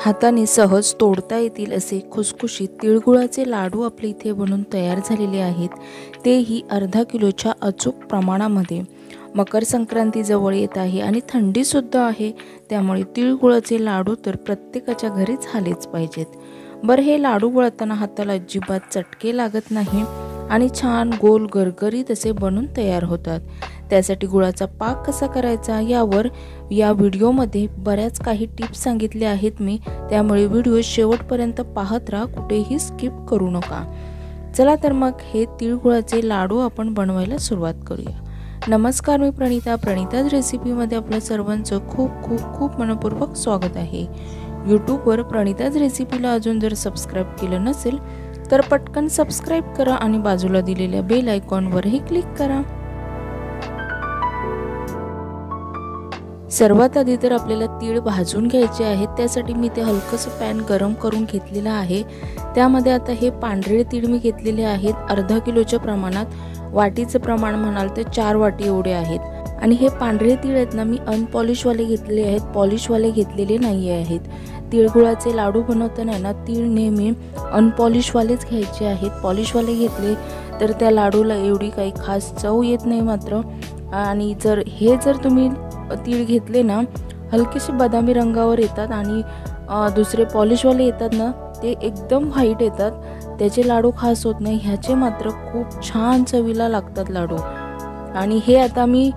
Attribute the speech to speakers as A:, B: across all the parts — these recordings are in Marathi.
A: हाताने सहज तोडता येतील असे खुसखुशीत तिळगुळाचे लाडू आपले इथे बनून तयार झालेले आहेत, तेही अर्धा किलोच्या अचूक प्रमाणामध्ये। मकर संक्रांती जवळ येत आहे आणि थंडीसुद्धा आहे, त्यामुळे तिळगुळाचे लाडू तर प्रत्येकाच्या घरी झालेच पाहिजेत। बरं, हे लाडू वळताना हाताला अजिबात चटके लागत नाही आणि छान गोल गरगरीत असे बनून तयार होतात। त्यासाठी गुळाचा पाक कसा करायचा यावर या व्हिडिओमध्ये बऱ्याच काही टिप्स सांगितल्या आहेत मी, त्यामुळे व्हिडिओ शेवटपर्यंत पाहत राहा, कुठेही स्किप करू नका। चला तर मग हे तिळगुळाचे लाडू आपण बनवायला सुरुवात करूया। नमस्कार, मी प्रणिताज रेसिपीमध्ये आपल्या सर्वांचं खूप खूप खूप मनपूर्वक स्वागत आहे। यूट्यूबवर प्रणिताज रेसिपीला अजून जर सबस्क्राईब केलं नसेल तर पटकन सबस्क्राईब करा आणि बाजूला दिलेल्या बेल आयकॉनवरही क्लिक करा। सर्वात आधी तर आपल्याला तीळ भाजून घ्यायचे आहेत, त्यासाठी मी ते हलकंसं पॅन गरम करून घेतलेलं आहे। त्यामध्ये आता हे पांढरे तीळ मी घेतलेले आहेत अर्धा किलोच्या प्रमाणात, वाटीचं प्रमाण म्हणाल तर 4 वाटी एवढे आहेत। आणि हे पांढरे तीळ आहेत ना, मी अनपॉलिशवाले घेतलेले आहेत, पॉलिशवाले घेतलेले नाही आहेत। तिळगुळाचे लाडू बनवताना ना तीळ नेहमी अनपॉलिशवालेच घ्यायचे आहेत, पॉलिशवाले घेतले तर त्या लाडूला एवढी काही खास चव येत नाही मात्र। आणि जर तुम्ही तीळ घेतले ना, हलकेसे बदामी रंगावर येतात आणि दुसरे पॉलिशवाले येतात ना ते एकदम व्हाईट येतात, त्याचे लाडू खास होत नाही। ह्याचे मात्र खूप छान चवीला लागतात लाडू। आणि हे आता मी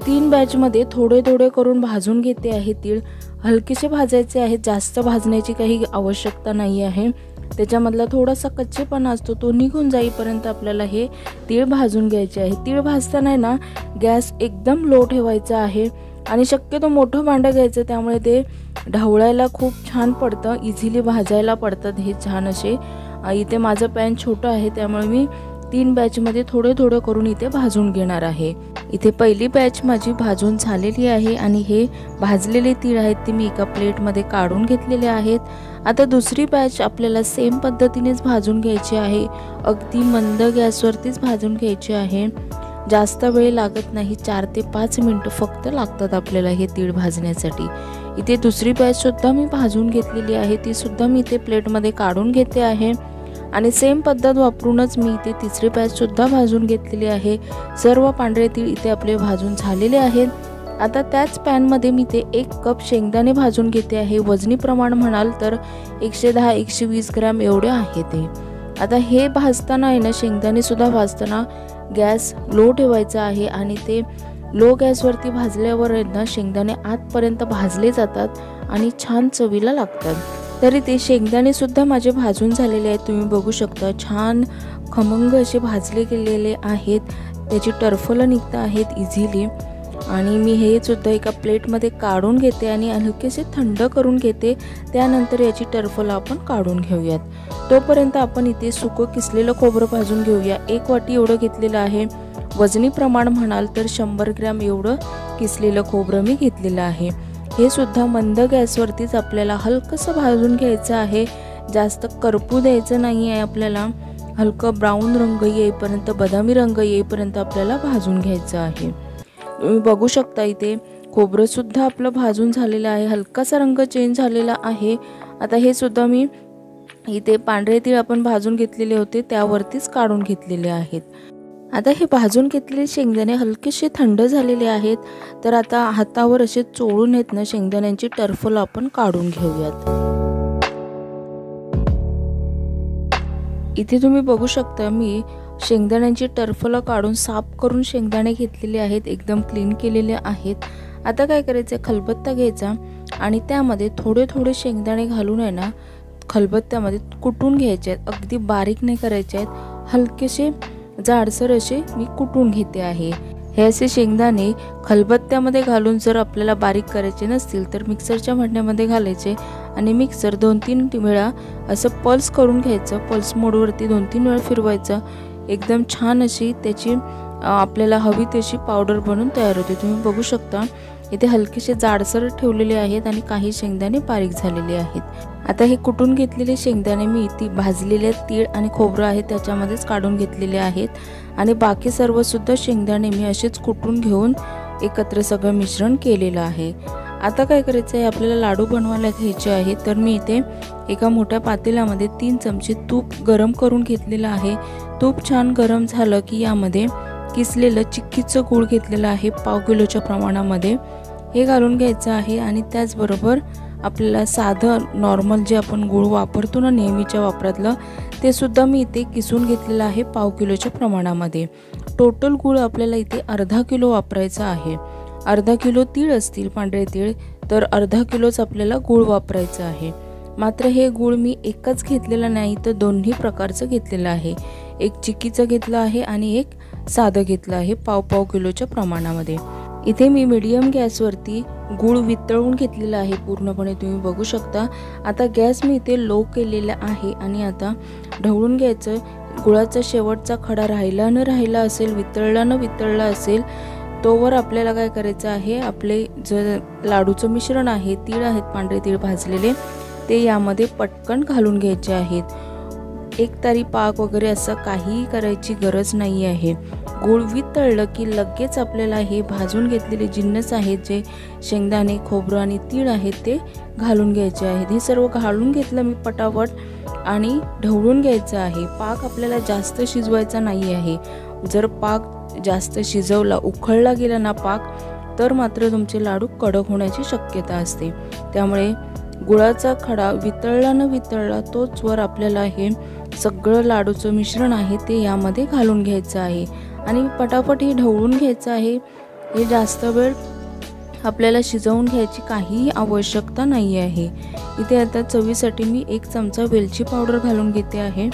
A: 3 बॅचमध्ये थोडे थोडे करून भाजून घेते आहे। तीळ हलकेसे भाजायचे आहेत, जास्त भाजण्याची काही आवश्यकता नाही आहे। त्याच्यामधला थोडासा कच्चेपणा असतो तो निघून जाईपर्यंत आपल्याला हे तीळ भाजून घ्यायचे आहे। तीळ भाजताना ना गॅस एकदम लो ठेवायचा आहे आणि शक्यतो मोठं भांडं घ्यायचं, त्यामुळे ते ढवळायला खूप छान पडतं, इझिली भाजायला पडतात हे छान असे। इथे माझं पॅन छोटं आहे त्यामुळे मी 3 बॅचमध्ये थोडे थोडे करून इथे भाजून घेणार आहे। इथे पहिली बॅच माझी भाजून झालेली आहे आणि हे भाजलेले तीळ आहेत ते मी एका प्लेटमध्ये काढून घेतलेले आहेत। आता दुसरी बॅच आपल्याला सेम पद्धतीनेच भाजून घ्यायची आहे, अगदी मंद गॅसवरतीच भाजून घ्यायची आहे। जास्त वेळ लागत नाही, 4 ते 5 मिनिटं फक्त लागतात आपल्याला हे तीळ भाजण्यासाठी। इथे दुसरी बॅच सुद्धा मी भाजून घेतलेली आहे, ती सुद्धा मी इथे प्लेटमध्ये काढून घेते आहे। आणि सेम पद्धत वापरूनच मी इथे तिसरी बॅच सुद्धा भाजून घेतलेली आहे। सर्व पांढरे तीळ इथे आपले भाजून झालेले आहेत। आता त्याच पॅनमध्ये मी ते 1 कप शेंगदाणे भाजून घेते आहे। वजनी प्रमाण म्हणाल तर 110-120 ग्रॅम एवढे आहे ते। आता हे भाजताना आहे ना, शेंगदाणे सुद्धा भाजताना गॅस लो ठेवायचा आहे आणि ते लो गॅसवरती भाजल्यावर आहे ना शेंगदाणे आतपर्यंत भाजले जातात आणि छान चवीला लागतात। तरी ते शेंगदाणे सुद्धा माझे भाजून झालेले आहेत, तुम्ही बघू शकता छान खमंग असे भाजले गेलेले आहेत, त्याची टरफलं निघत आहेत इझिली। आणि मी हे सुद्धा एका प्लेटमध्ये काढून घेते आणि हलकेसे थंड करून घेते, त्यानंतर याची टरफलं आपण काढून घेऊयात। तोपर्यंत आपण इथे सुकं किसलेलं खोबरं भाजून घेऊया। 1 वाटी एवढं घेतलेलं आहे, वजनी प्रमाण म्हणाल तर 100 ग्रॅम एवढं किसलेलं खोबरं मी घेतलेलं आहे। हे सुद्धा मंद गॅसवरतीच आपल्याला हलकंसं भाजून घ्यायचं आहे, जास्त करपू द्यायचं नाही आहे आपल्याला। हलकं ब्राऊन रंग येईपर्यंत, बदामी रंग येईपर्यंत आपल्याला भाजून घ्यायचं आहे। तुम्ही बघू शकता इथे खोबरं सुद्धा आपलं भाजून झालेलं आहे, हलकासा रंग चेंज झालेला आहे। आता हे सुद्धा मी इथे पांढरे तीळ आपण भाजून घेतलेले होते त्यावरतीच काढून घेतलेले आहेत। आता हे भाजून घेतलेले शेंगदाणे हलकेसे थंड झालेले आहेत, तर आता हातावर असे चोळून येत ना शेंगदाण्यांची टरफलं आपण काढून घेऊयात। इथे तुम्ही बघू शकता मी शेंगदाण्यांची टरफलं काढून साफ करून शेंगदाणे घेतलेले आहेत, एकदम क्लीन केलेले आहेत। आता काय करायचं, खलबत्ता घ्यायचा आणि त्यामध्ये थोडे थोडे शेंगदाणे घालून आहे ना खलबत्त्यामध्ये कुटून घ्यायचे आहेत, अगदी बारीक नाही करायचे आहेत, हलकेसे जाडसर असे मी कुटून घेते आहे। हे असे शेंगदाणे खलबत्त्यामध्ये घालून जर आपल्याला बारीक करायचे नसतील तर मिक्सरच्या भांड्यामध्ये घालायचे आणि मिक्सर 2-3 वेळा असं पल्स करून घ्यायचं, पल्स मोडवरती 2-3 वेळा फिरवायचं। एकदम छान अशी त्याची आपल्याला हवी तशी पावडर बनून तयार होते। तुम्ही बघू शकता इथे हलकेसे जाडसर ठेवलेले आहेत आणि काही शेंगदाणे बारीक झालेले आहेत। आता हे कुटून घेतलेले शेंगदाणे मी इथे भाजलेले तीळ आणि खोबरं आहे त्याच्यामध्येच काढून घेतलेले आहेत आणि बाकी सर्व सुद्धा शेंगदाणे मी असेच कुटून घेऊन एकत्र सगळं मिश्रण केलेलं आहे। आता काय करायचं आहे, आपल्याला लाडू बनवायला घ्यायचे आहे. तर मी इथे एका मोठ्या पातेल्यामध्ये 3 चमचे तूप गरम करून घेतलेलं आहे. तूप छान गरम झालं की यामध्ये किसलेलं चिक्कीचं गूळ घेतलेलं आहे 1/2 किलोच्या प्रमाणामध्ये, हे घालून घ्यायचं आहे. आणि त्याचबरोबर आपल्याला साधं नॉर्मल जे आपण गूळ वापरतो ना नेहमीच्या वापरातलं, ते सुद्धा मी इथे किसून घेतलेलं आहे 1/2 किलोच्या प्रमाणामध्ये. टोटल गूळ आपल्याला इथे अर्धा किलो वापरायचा आहे. अर्धा किलो तीळ असतील, पांढरे तीळ, तर अर्धा किलोच आपल्याला गूळ वापरायचं आहे. मात्र हे गूळ मी एकच घेतलेला नाही, तर दोन्ही प्रकारचं घेतलेलं आहे. एक चिक्कीचं घेतलं आहे आणि एक साधं घेतलं आहे 1/2 किलोच्या प्रमाणामध्ये. इथे मी मीडियम गॅसवरती गूळ वितळून घेतलेला आहे पूर्णपणे, तुम्ही बघू शकता. आता गॅस मी इथे लो केलेला आहे आणि आता ढवळून घ्यायचं. गुळाचा शेवटचा खडा राहिला असेल, वितळला असेल, तोवर आपल्याला काय करायचं आहे, आपले जे लाडूचं मिश्रण आहे, तीळ आहेत पांढरे तीळ भाजलेले, ते यामध्ये पटकन घालून घ्यायचे आहेत. एकतारी पाक वगैरे असं काहीही करायची गरज नाही आहे. गूळ वितळलं की लगेच आपल्याला हे भाजून घेतलेले जिन्नस आहेत, जे शेंगदाणे, खोबरं आणि तीळ आहेत, ते घालून घ्यायचे आहेत. हे सर्व घालून घेतलं मी पटापट आणि ढवळून घ्यायचं आहे. पाक आपल्याला जास्त शिजवायचा नाही आहे. जर पाक जास्त शिजवला, उकळला गेला ना पाक, तर मात्र तुमचे लाडू कडक होण्याची शक्यता असते. त्यामुळे गुळाचा खडा वितळला तोच वर आपल्याला हे सगळं लाडूचं मिश्रण आहे ते यामध्ये घालून घ्यायचं आहे आणि पटापट हे ढवळून घ्यायचं आहे. हे जास्त वेळ आपल्याला शिजवून घ्यायची काहीही आवश्यकता नाही आहे. इथे आता चवीसाठी मी 1 चमचा वेलची पावडर घालून घेते आहे.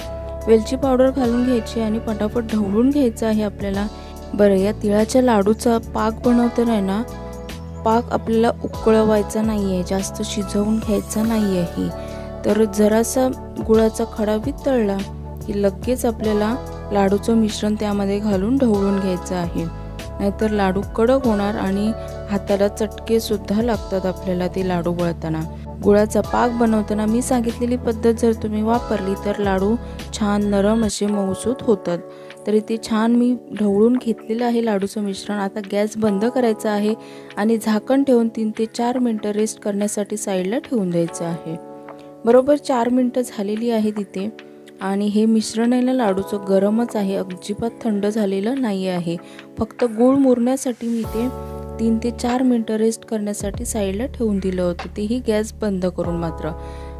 A: वेलची पावडर घालून घ्यायची आणि पटापट ढवळून घ्यायचं आहे आपल्याला. बरं, या तिळाच्या लाडूचा पाक बनवताना आहे ना, पाक आपल्याला उकळवायचा नाही आहे, जास्त शिजवून घ्यायचा नाही आहे. तर जरासा गुळाचा खडा वितळला की लगेच आपल्याला लाडूचं मिश्रण त्यामध्ये घालून ढवळून घ्यायचं आहे. नाहीतर लाडू कडक होणार आणि हाताला चटके सुद्धा लागतात आपल्याला ते लाडू वळताना. गुळाचा पाक बनवताना मी सांगितलेली पद्धत जर तुम्ही वापरली तर लाडू छान नरम असे मऊसूत होतात. तर इथे छान मी ढवळून घेतलेलं आहे लाडूचं मिश्रण. आता गॅस बंद करायचा आहे आणि झाकण ठेवून 3 ते 4 मिनटं रेस्ट करण्यासाठी साईडला ठेवून द्यायचं आहे. बरोबर 4 मिनटं झालेली आहे तिथे आणि हे मिश्रण आहे ना लाडूचं गरमच आहे, अजिबात थंड झालेलं नाही आहे. फक्त गूळ मुरण्यासाठी मी ते 3 ते 4 मिनटं रेस्ट करण्यासाठी साईडला ठेवून दिलं होतं, तेही गॅस बंद करून मात्र.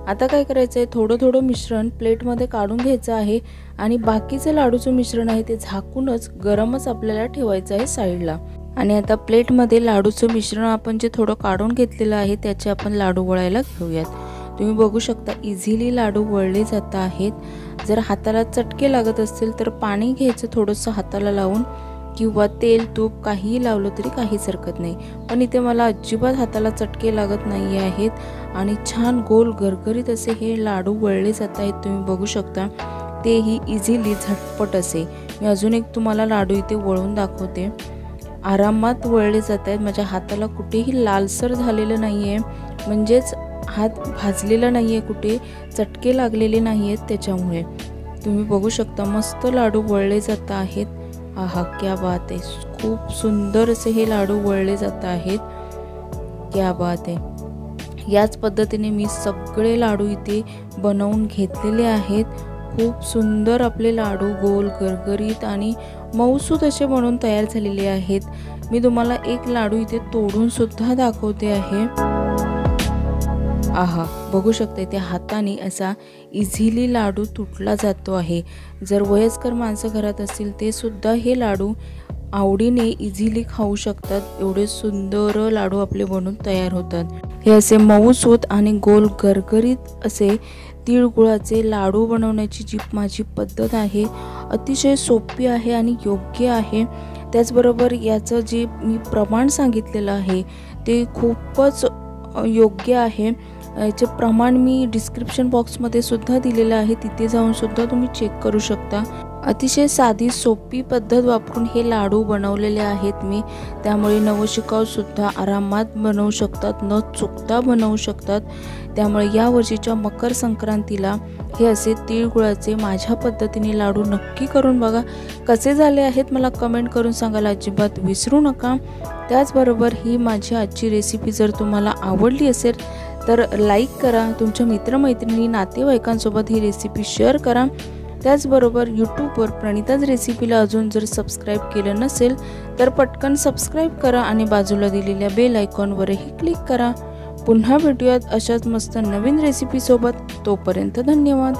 A: आता काय करायचं आहे, थोडं मिश्रण प्लेटमध्ये काढून घ्यायचं आहे आणि बाकीचं लाडूचं मिश्रण आहे ते झाकूनच गरमच आपल्याला ठेवायचं आहे साईडला. आणि आता प्लेटमध्ये लाडूचं मिश्रण आपण जे थोडं काढून घेतलेलं आहे त्याचे आपण लाडू वळायला घेऊयात. तुम्ही बघू शकता इझिली लाडू वळले जात आहेत. जर हाताला चटके लागत असतील तर पाणी घ्यायचं थोडंसं हाताला लावून, किंवा तेल तूप काहीही लावलं तरी काहीच हरकत नाही. पण इथे मला अजिबात हाताला चटके लागत नाही आहेत आणि छान गोल गरगरीत असे हे लाडू वळले जात आहेत. तुम्ही बघू शकता तेही इझिली झटपट असे. मी अजून एक तुम्हाला लाडू इथे वळून दाखवते. आरामात वळले जात आहेत. माझ्या हाताला कुठेही लालसर झालेलं नाही आहे, म्हणजेच हात भाजलेला नाही आहे, कुठे चटके लागलेले नाही आहेत. त्याच्यामुळे तुम्ही बघू शकता मस्त लाडू वळले जात आहेत. आहा, क्या बात आहे. खूप सुंदर असे हे लाडू वळले जात आहेत. क्या बात आहे. याच पद्धतीने मी सगळे लाडू इथे बनवून घेतलेले आहेत. खूप सुंदर आपले लाडू गोल गरगरीत आणि मऊसूत असे बनवून तयार झालेले आहेत. मी तुम्हाला एक लाडू इथे तोडून सुद्धा दाखवते आहे. आहा, बघू शकता त्या हाताने असा इझिली लाडू तुटला जातो आहे. जर वयस्कर माणसं घरात असतील ते सुद्धा हे लाडू आवडीने इझिली खाऊ शकतात. एवढे सुंदर लाडू आपले बनून तयार होतात. हे असे मऊसूत आणि गोल गरगरीत असे तिळगुळाचे लाडू बनवण्याची जी माझी पद्धत आहे अतिशय सोपी आहे आणि योग्य आहे. त्याचबरोबर याचं जे मी प्रमाण सांगितलेलं आहे ते खूपच योग्य आहे. याचे प्रमाण मी डिस्क्रिप्शन बॉक्समध्ये सुद्धा दिलेलं आहे, तिथे जाऊन सुद्धा तुम्ही चेक करू शकता. अतिशय साधी सोपी पद्धत वापरून हे लाडू बनवलेले आहेत मी. त्यामुळे नवशिकाऊ सुद्धा आरामात बनवू शकतात, न चुकता बनवू शकतात. त्यामुळे या वर्षीच्या मकर संक्रांतीला हे असे तिळगुळाचे माझ्या पद्धतीने लाडू नक्की करून बघा. कसे झाले आहेत मला कमेंट करून सांगायला अजिबात विसरू नका. त्याचबरोबर ही माझी आजची रेसिपी जर तुम्हाला आवडली असेल तर लाईक करा. तुमच्या मित्रमैत्रिणी नातेवाईकांसोबत ही रेसिपी शेअर करा. त्याचबरोबर यूट्यूबवर प्रणिताज रेसिपीला अजून जर सबस्क्राईब केलं नसेल तर पटकन सबस्क्राईब करा आणि बाजूला दिलेल्या बेल आयकॉनवरही क्लिक करा. पुन्हा भेटूयात अशाच मस्त नवीन रेसिपीसोबत. तोपर्यंत धन्यवाद.